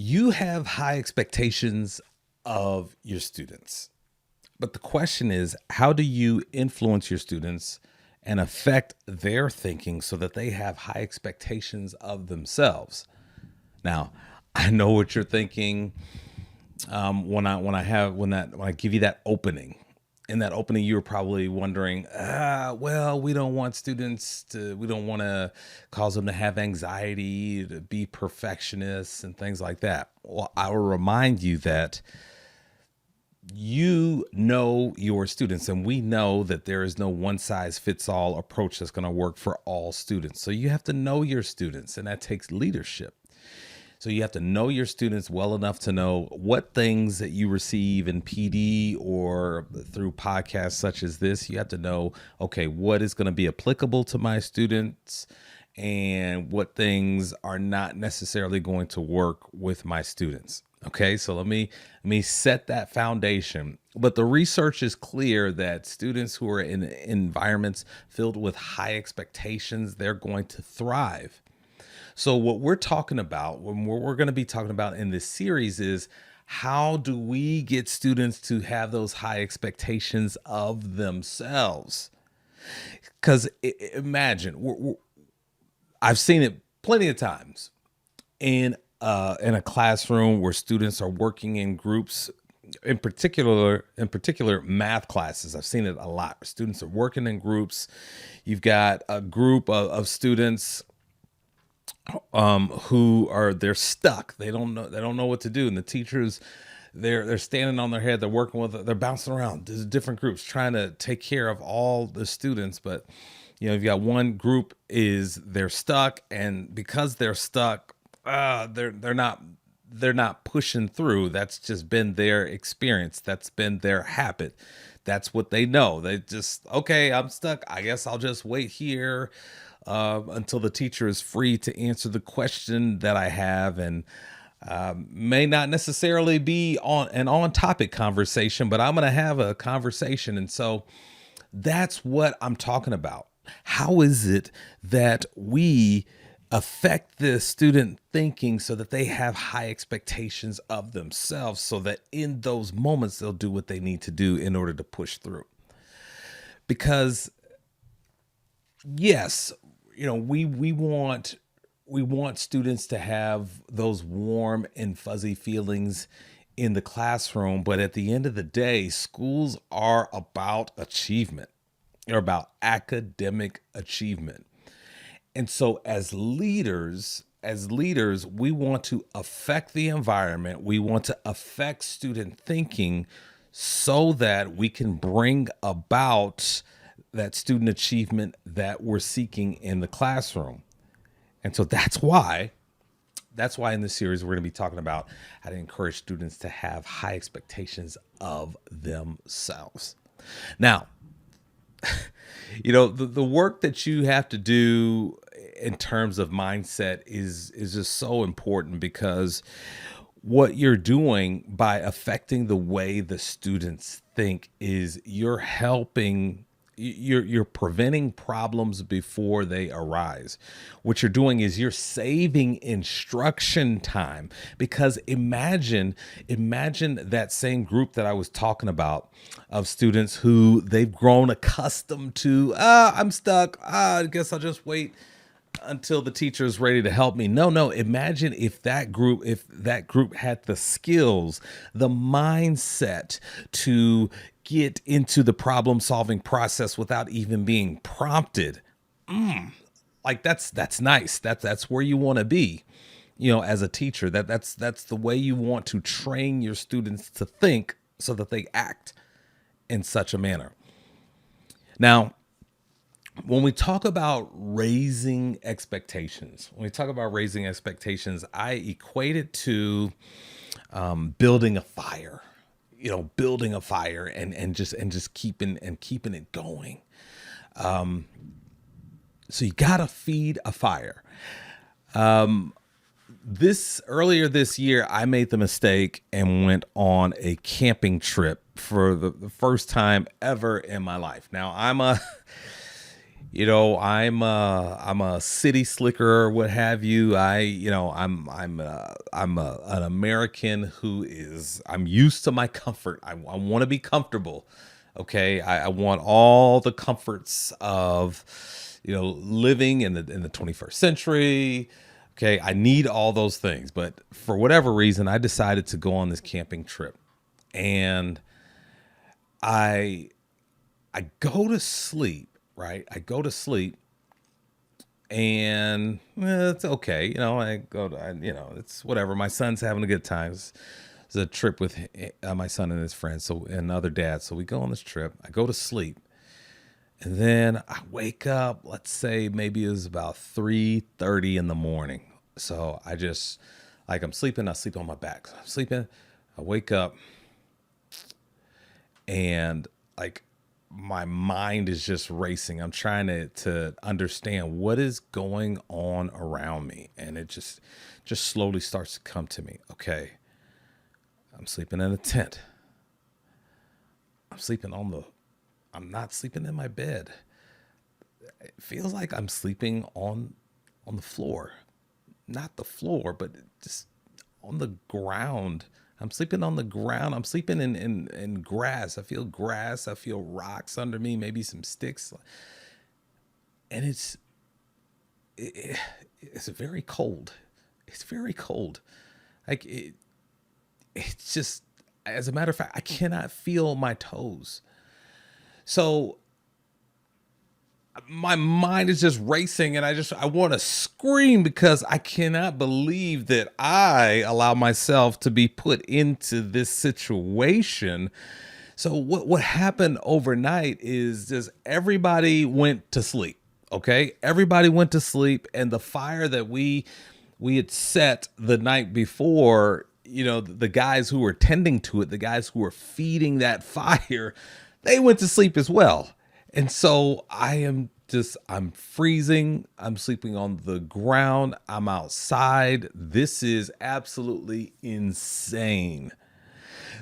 You have high expectations of your students. But the question is, how do you influence your students and affect their thinking so that they have high expectations of themselves? Now, I know what you're thinking when I give you that opening. In that opening, you were probably wondering, well, we don't want to cause them to have anxiety, to be perfectionists and things like that. Well, I will remind you that you know your students, and we know that there is no one size fits all approach that's going to work for all students. So you have to know your students, and that takes leadership. So you have to know your students well enough to know what things that you receive in PD or through podcasts such as this. You have to know, okay, what is going to be applicable to my students and what things are not necessarily going to work with my students. Okay, so let me set that foundation. But the research is clear that students who are in environments filled with high expectations, they're going to thrive. So what we're talking about, when we're going to be talking about in this series is how do we get students to have those high expectations of themselves? Because imagine, I've seen it plenty of times in a classroom where students are working in groups. In particular, math classes. I've seen it a lot. Students are working in groups. You've got a group of students they're stuck. They don't know what to do, and the teachers they're standing on their head. They're bouncing around. There's different groups trying to take care of all the students, but you've got one group they're stuck, and because they're stuck, they're not pushing through. That's just been their experience. That's been their habit. That's what they know. They just, okay, I'm stuck. I guess I'll just wait here until the teacher is free to answer the question that I have, and may not necessarily be on topic conversation, but I'm going to have a conversation. And so that's what I'm talking about. How is it that we affect the student thinking so that they have high expectations of themselves, so that in those moments they'll do what they need to do in order to push through? Because yes, we want students to have those warm and fuzzy feelings in the classroom, but at the end of the day, schools are about achievement. They're about academic achievement. And so as leaders, we want to affect the environment. We want to affect student thinking so that we can bring about that student achievement that we're seeking in the classroom. And so that's why in this series we're going to be talking about how to encourage students to have high expectations of themselves. Now, the work that you have to do in terms of mindset is just so important, because what you're doing by affecting the way the students think is you're preventing problems before they arise. What you're doing is you're saving instruction time, because imagine that same group that I was talking about of students who they've grown accustomed to, I'm stuck. I guess I'll just wait until the teacher is ready to help me. No, imagine if that group had the skills, the mindset to get into the problem solving process without even being prompted. Like that's nice. That's where you want to be, as a teacher. That's the way you want to train your students to think so that they act in such a manner. Now, when we talk about raising expectations, I equate it to building a fire. Building a fire and just keeping it going. So you gotta feed a fire. Earlier this year, I made the mistake and went on a camping trip for the first time ever in my life. Now I'm a city slicker or what have you. An American who I'm used to my comfort. I want to be comfortable. Okay, I want all the comforts of living in the 21st century. Okay, I need all those things, but for whatever reason, I decided to go on this camping trip, and I I go to sleep, right? I go to sleep and it's okay. I go to, it's whatever. My son's having a good time. It's a trip with my son and his friends, and other dads. So we go on this trip. I go to sleep, and then I wake up. Let's say maybe it was about 3:30 in the morning. So I just I'm sleeping. I sleep on my back. So I'm sleeping. I wake up, and like my mind is just racing. I'm trying to understand what is going on around me, and it just slowly starts to come to me. Okay, I'm sleeping in a tent. I'm sleeping on the I'm not sleeping in my bed. It feels like I'm sleeping on the floor. Not the floor, but just on the ground. I'm sleeping on the ground. I'm sleeping in grass. I feel grass. I feel rocks under me, maybe some sticks. And it, it's very cold. It's very cold. Like it's just, as a matter of fact, I cannot feel my toes. So my mind is just racing, and I want to scream because I cannot believe that I allow myself to be put into this situation. So what happened overnight is just everybody went to sleep. Okay, everybody went to sleep, and the fire that we had set the night before, the guys who were tending to it, the guys who were feeding that fire, they went to sleep as well. And so I'm freezing. I'm sleeping on the ground. I'm outside. This is absolutely insane.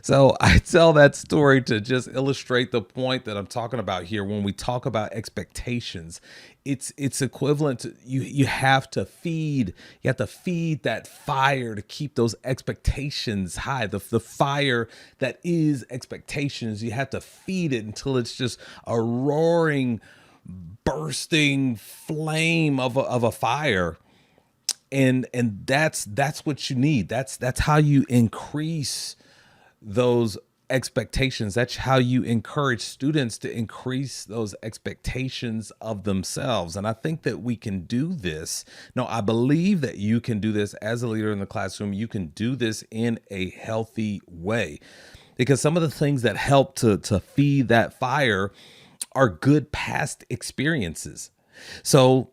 So I tell that story to just illustrate the point that I'm talking about here. When we talk about expectations, it's equivalent to you have to feed that fire to keep those expectations high. The fire that is expectations, you have to feed it until it's just a roaring, bursting flame of a fire. And that's what you need. That's how you increase those expectations. That's how you encourage students to increase those expectations of themselves. And I think that we can do this. No, I believe that you can do this as a leader in the classroom. You can do this in a healthy way, because some of the things that help to feed that fire are good past experiences. So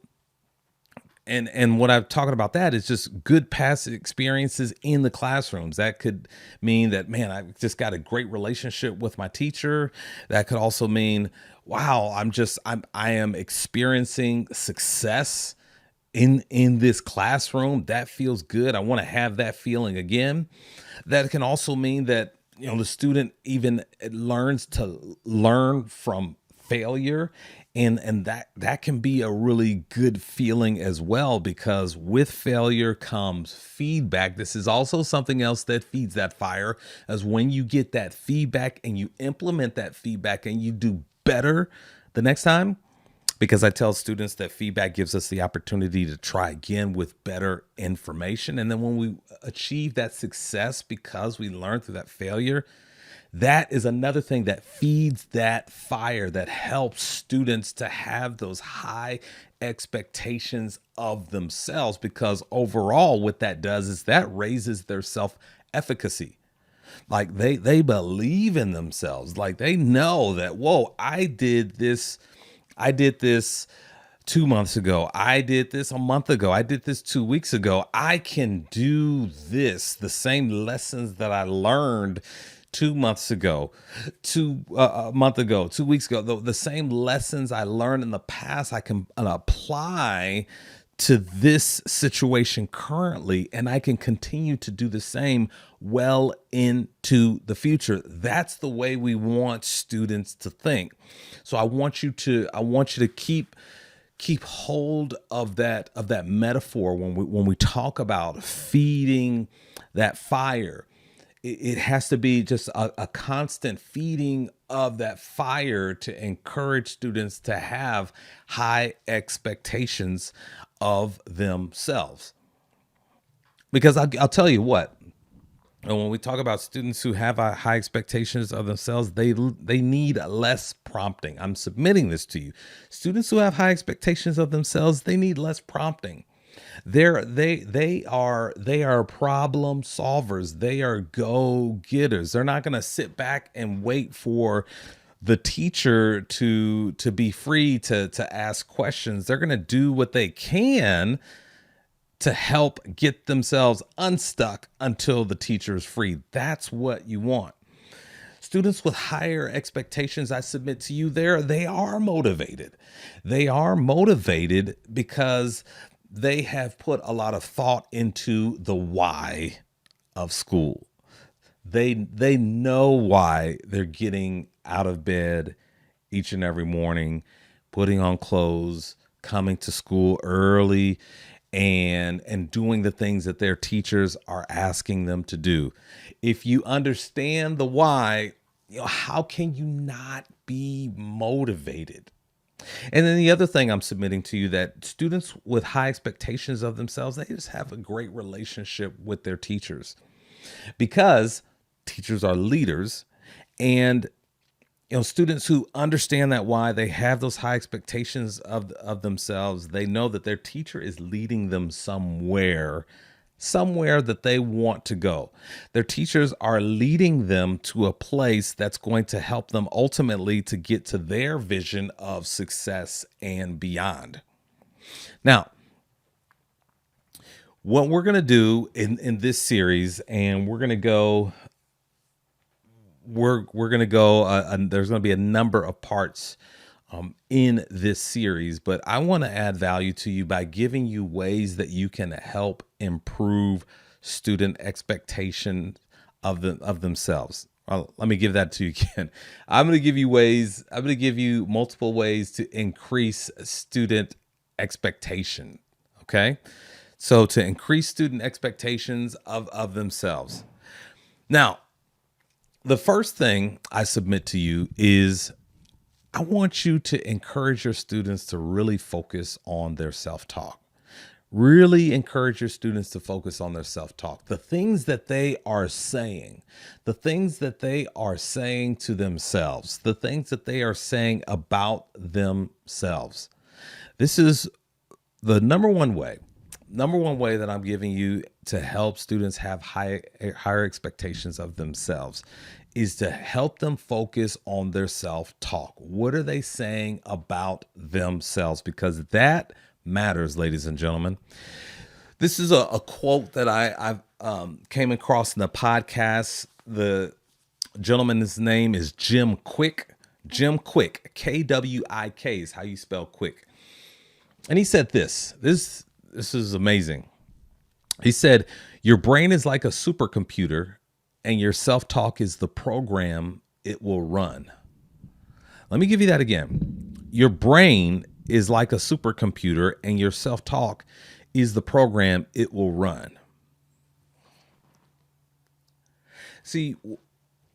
and what I'm talking about, that is just good past experiences in the classrooms. That could mean that, man, I just got a great relationship with my teacher. That could also mean, wow, I am experiencing success in this classroom. That feels good. I want to have that feeling again. That can also mean that, the student even learns to learn from failure, and that can be a really good feeling as well, because with failure comes feedback. This is also something else that feeds that fire, as when you get that feedback and you implement that feedback and you do better the next time. Because I tell students that feedback gives us the opportunity to try again with better information. And then when we achieve that success because we learned through that failure, that is another thing that feeds that fire, that helps students to have those high expectations of themselves. Because overall, what that does is that raises their self-efficacy. Like they believe in themselves. Like they know that, whoa, I did this 2 months ago. I did this a month ago. I did this 2 weeks ago. I can do this. The same lessons that I learned 2 months ago, a month ago, 2 weeks ago, the same lessons I learned in the past, I can apply to this situation currently, and I can continue to do the same well into the future. That's the way we want students to think. So I want you to keep keep hold of that metaphor when we talk about feeding that fire. It has to be just a constant feeding of that fire to encourage students to have high expectations of themselves. Because I'll tell you what, and when we talk about students who have high expectations of themselves, they need less prompting. I'm submitting this to you. Students who have high expectations of themselves, they need less prompting. They are problem solvers. They are go getters. They're not going to sit back and wait for the teacher to be free to ask questions. They're going to do what they can to help get themselves unstuck until the teacher is free. That's what you want. Students with higher expectations, I submit to you, they are motivated. They are motivated because they have put a lot of thought into the why of school. They know why they're getting out of bed each and every morning, putting on clothes, coming to school early, and doing the things that their teachers are asking them to do. If you understand the why, how can you not be motivated? And then the other thing I'm submitting to you, that students with high expectations of themselves, they just have a great relationship with their teachers, because teachers are leaders. And students who understand that why, they have those high expectations of themselves. They know that their teacher is leading them somewhere that they want to go. Their teachers are leading them to a place that's going to help them ultimately to get to their vision of success and beyond. Now, what we're going to do in this series, and we're going to go there's going to be a number of parts in this series, but I want to add value to you by giving you ways that you can help improve student expectations of themselves. Let me give that to you again. I'm going to give you multiple ways to increase student expectation. Okay. So to increase student expectations of themselves. Now, the first thing I submit to you is I want you to encourage your students to really focus on their self-talk. Really encourage your students to focus on their self-talk. The things that they are saying, the things that they are saying to themselves, the things that they are saying about themselves. This is the number one way that I'm giving you to help students have higher expectations of themselves is to help them focus on their self-talk. What are they saying about themselves? Because that matters, ladies and gentlemen. This is a quote that I came across in the podcast. The gentleman's name is Jim Quick. Jim Quick, Kwik is how you spell quick. And he said this is amazing. He said, your brain is like a supercomputer and your self-talk is the program it will run. Let me give you that again. Your brain is like a supercomputer and your self-talk is the program it will run. See,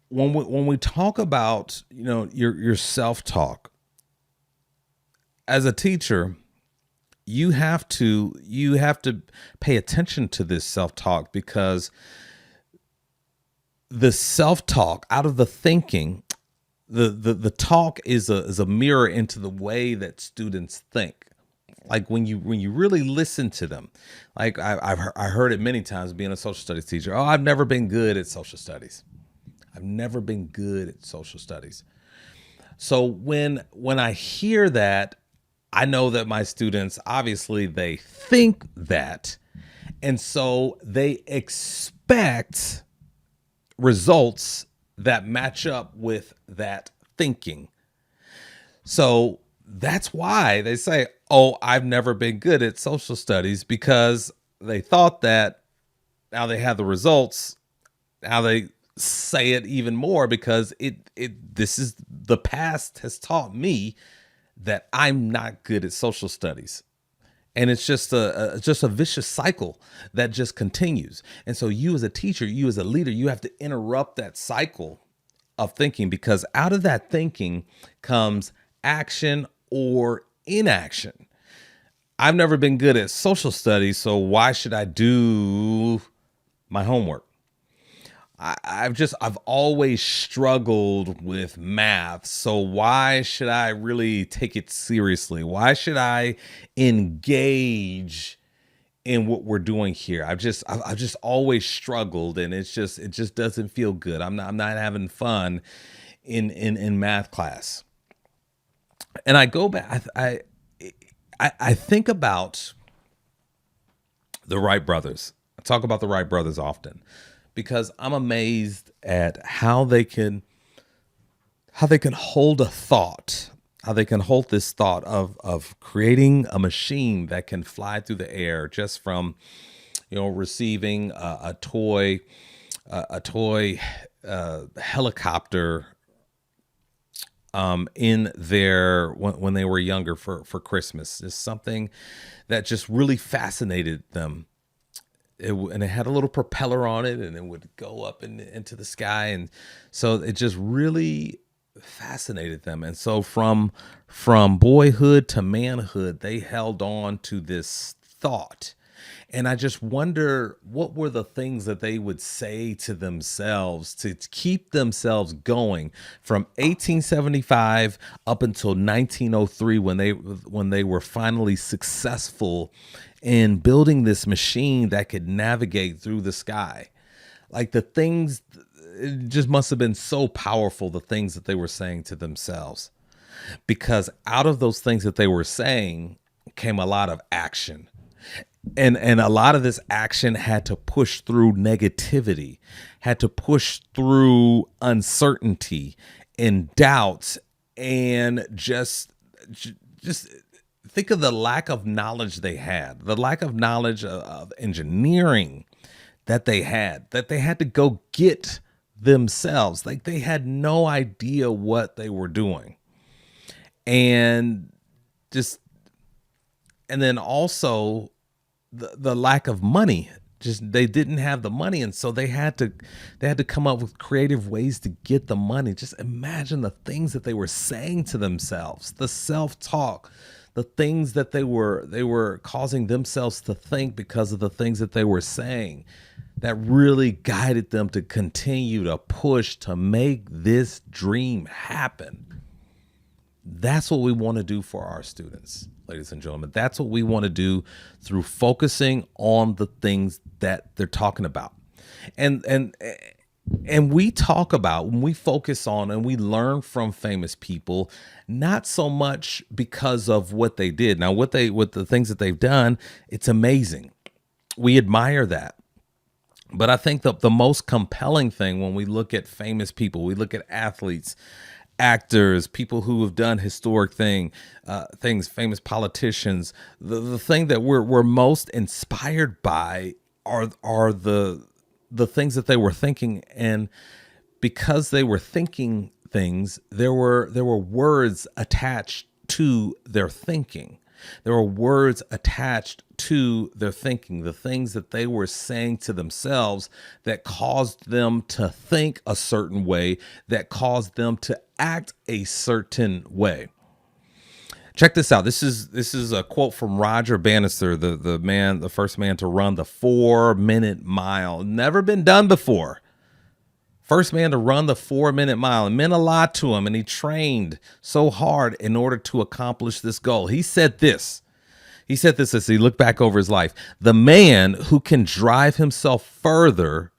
when we talk about, your self-talk as a teacher, you have to pay attention to this self-talk, because the self-talk out of the thinking, the talk is a mirror into the way that students think. Like when you really listen to them, like I heard it many times being a social studies teacher. Oh, I've never been good at social studies. I've never been good at social studies. So when I hear that, I know that my students, obviously they think that, and so they expect results that match up with that thinking. So that's why they say, oh, I've never been good at social studies, because they thought that. Now they have the results. Now they say it even more, because this is the past has taught me that I'm not good at social studies. And it's just a vicious cycle that just continues. And so you as a teacher, you as a leader, you have to interrupt that cycle of thinking, because out of that thinking comes action or inaction. I've never been good at social studies, so why should I do my homework? I've always struggled with math, so why should I really take it seriously? Why should I engage in what we're doing here? I've just always struggled, and it just doesn't feel good. I'm not having fun in math class. And I go back. I think about the Wright brothers. I talk about the Wright brothers often because I'm amazed at how they can hold a thought, how they can hold this thought of creating a machine that can fly through the air just from receiving a toy helicopter in their when they were younger for Christmas. It's something that just really fascinated them. And it had a little propeller on it, and it would go up into the sky, and so it just really fascinated them. And so from boyhood to manhood, they held on to this thought. And I just wonder, what were the things that they would say to themselves to keep themselves going from 1875 up until 1903, when they were finally successful in building this machine that could navigate through the sky. Like, the things, it just must have been so powerful, the things that they were saying to themselves, because out of those things that they were saying came a lot of action. And a lot of this action had to push through negativity, had to push through uncertainty and doubts, and just think of the lack of knowledge they had, the lack of knowledge of engineering that they had to go get themselves. Like, they had no idea what they were doing. And just, and then also the lack of money. Just, they didn't have the money, and so they had to come up with creative ways to get the money. Just imagine the things that they were saying to themselves, the self-talk, the things that they were causing themselves to think because of the things that they were saying, that really guided them to continue to push to make this dream happen. That's what we want to do for our students, ladies and gentlemen. That's what we want to do through focusing on the things that they're talking about. And we talk about, when we focus on and we learn from famous people, not so much because of what they did. Now, with the things that they've done, it's amazing. We admire that. But I think the most compelling thing when we look at famous people, we look at athletes, actors, people who have done historic things, famous politicians. The thing that we're most inspired by are the things that they were thinking, and because they were thinking things, there were words attached to their thinking. There were words attached to their thinking, the things that they were saying to themselves that caused them to think a certain way, that caused them to act a certain way. Check this out. This is a quote from Roger Bannister, the first man to run the 4-minute mile. Never been done before. First man to run the 4-minute mile. It meant a lot to him, and he trained so hard in order to accomplish this goal. He said this. He said this as he looked back over his life. The man who can drive himself further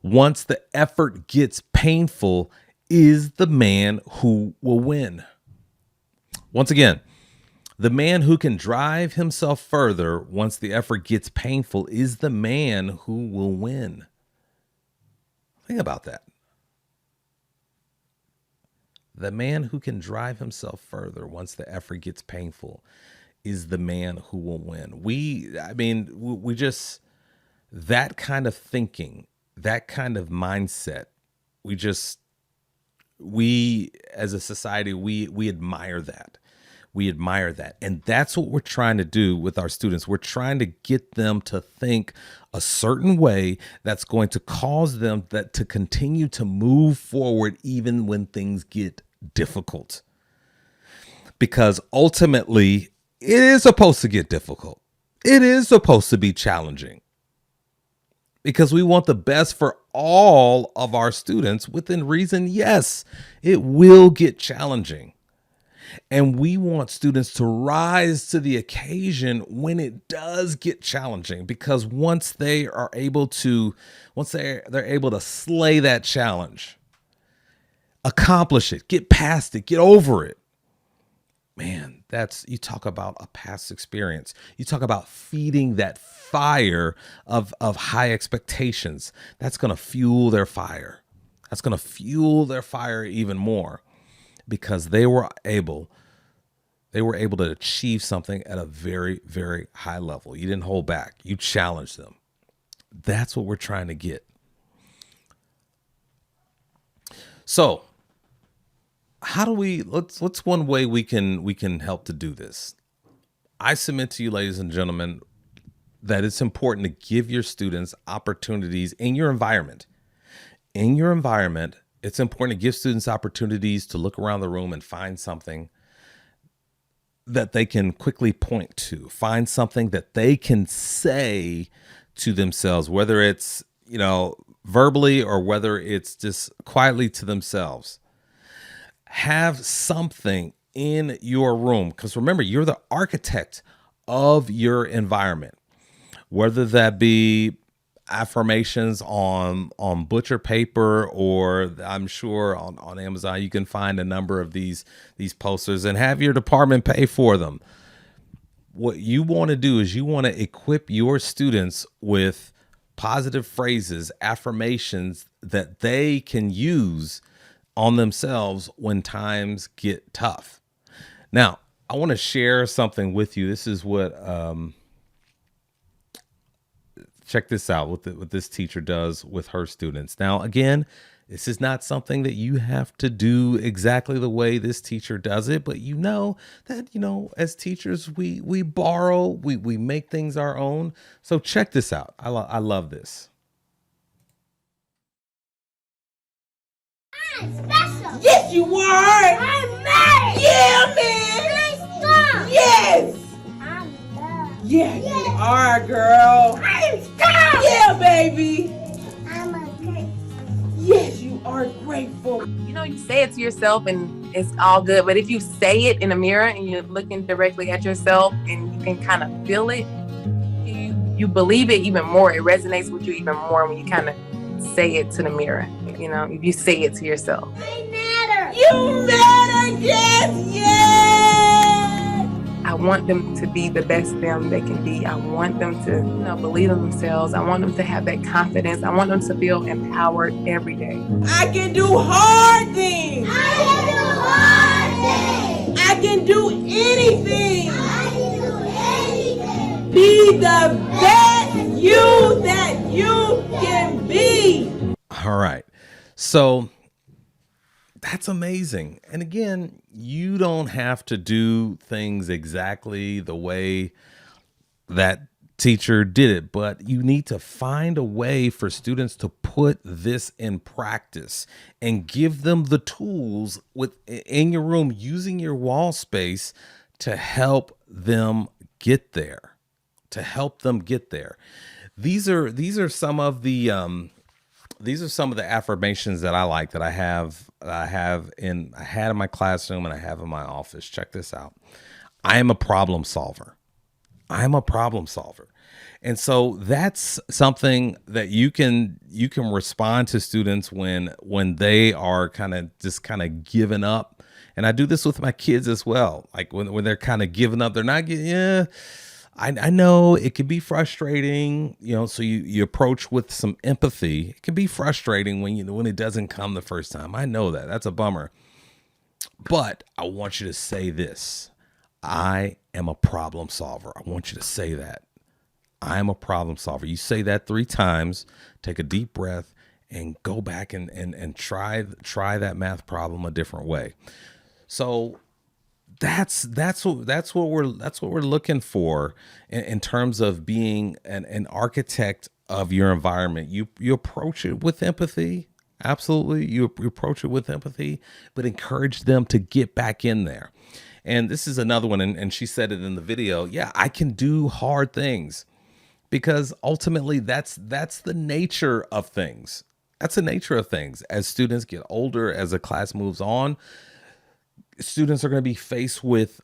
once the effort gets painful is the man who will win. Once again, the man who can drive himself further once the effort gets painful is the man who will win. Think about that. The man who can drive himself further once the effort gets painful is the man who will win. We just, that kind of thinking, that kind of mindset, we as a society, we admire that. We admire that. And that's what we're trying to do with our students. We're trying to get them to think a certain way that's going to cause them that to continue to move forward even when things get difficult. Because ultimately, it is supposed to get difficult. It is supposed to be challenging. Because we want the best for all of our students. Within reason, yes, it will get challenging. And we want students to rise to the occasion when it does get challenging, because once they're able to slay that challenge, accomplish it, get past it, get over it. Man, you talk about a past experience. You talk about feeding that fire of high expectations. That's going to fuel their fire. That's going to fuel their fire even more, because they were able to achieve something at a very, very high level. You didn't hold back. You challenged them. That's what we're trying to get. So, how do what's one way we can help to do this? I submit to you, ladies and gentlemen, that it's important to give your students opportunities in your environment. In your environment, it's important to give students opportunities to look around the room and find something that they can quickly point to, find something that they can say to themselves, whether it's, verbally or whether it's just quietly to themselves. Have something in your room, because remember, you're the architect of your environment, whether that be affirmations on butcher paper, or I'm sure on Amazon you can find a number of these posters, and have your department pay for them. What you want to do is you want to equip your students with positive phrases, affirmations that they can use on themselves when times get tough. Now, I want to share something with you. This is what check this out, what this teacher does with her students. Now, again, this is not something that you have to do exactly the way this teacher does it, but that, as teachers, we borrow, we make things our own. So check this out. I love this. I'm special. Yes, you are. I'm mad. Yeah, man. I'm strong. Yes. I'm love. Yeah, you are, girl. I'm strong. Yeah, baby. I'm a grateful. Yes, you are grateful. You say it to yourself and it's all good. But if you say it in a mirror and you're looking directly at yourself and you can kind of feel it, you believe it even more. It resonates with you even more when you kind of say it to the mirror. If you say it to yourself. I matter. You matter, yes. I want them to be the best them they can be. I want them to, believe in themselves. I want them to have that confidence. I want them to feel empowered every day. I can do hard things. I can do anything. Be the best you that you can be. All right. So that's amazing. And again, you don't have to do things exactly the way that teacher did it, but you need to find a way for students to put this in practice and give them the tools in your room, using your wall space to help them get there, These are some of the affirmations that I like, that I had in my classroom and I have in my office. Check this out. I am a problem solver. And so that's something that you can respond to students when they are kind of giving up. And I do this with my kids as well. Like when they're kind of giving up, they're not getting, I know it can be frustrating, so you approach with some empathy. It can be frustrating when it doesn't come the first time. I know that's a bummer. But I want you to say this. I am a problem solver. I want you to say that. I am a problem solver. You say that 3 times, take a deep breath, and go back and try that math problem a different way. So that's what we're looking for in terms of being an architect of your environment. You approach it with empathy. Absolutely. You approach it with empathy, but encourage them to get back in there. And this is another one. And she said it in the video. Yeah, I can do hard things, because ultimately that's the nature of things. That's the nature of things. As students get older, as the class moves on, students are going to be faced with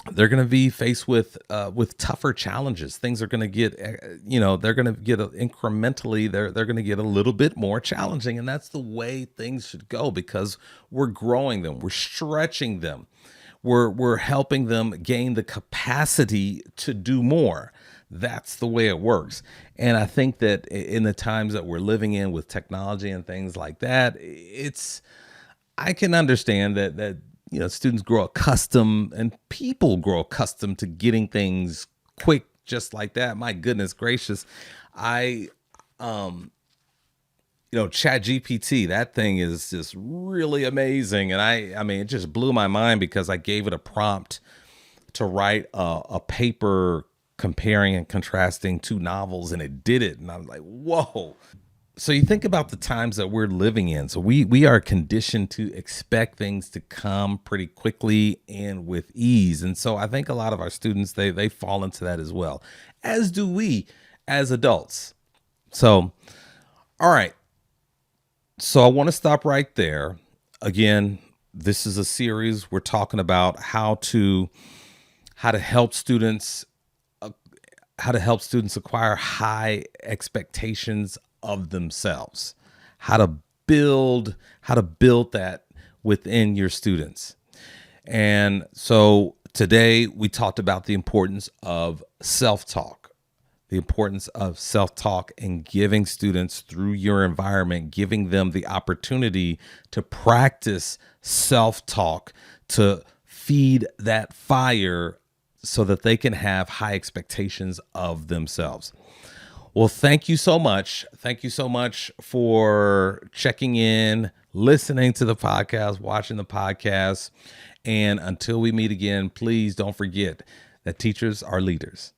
with tougher challenges. Things are going to get, they're going to get incrementally, they're going to get a little bit more challenging. And that's the way things should go, because we're growing them, we're stretching them, we're helping them gain the capacity to do more. That's the way it works. And I think that in the times that we're living in with technology and things like that, I can understand that students grow accustomed and people grow accustomed to getting things quick, just like that. My goodness gracious. Chat GPT, that thing is just really amazing. And I mean, it just blew my mind, because I gave it a prompt to write a paper comparing and contrasting two novels, and it did it. And I was like, whoa. So you think about the times that we're living in. So we are conditioned to expect things to come pretty quickly and with ease. And so I think a lot of our students, they fall into that as well, as do we as adults. So, all right. So I want to stop right there. Again, this is a series. We're talking about how to help students acquire high expectations of themselves, how to build that within your students. And so today we talked about the importance of self-talk, and giving students, through your environment, giving them the opportunity to practice self-talk, to feed that fire so that they can have high expectations of themselves. Well, thank you so much. Thank you so much for checking in, listening to the podcast, watching the podcast. And until we meet again, please don't forget that teachers are leaders.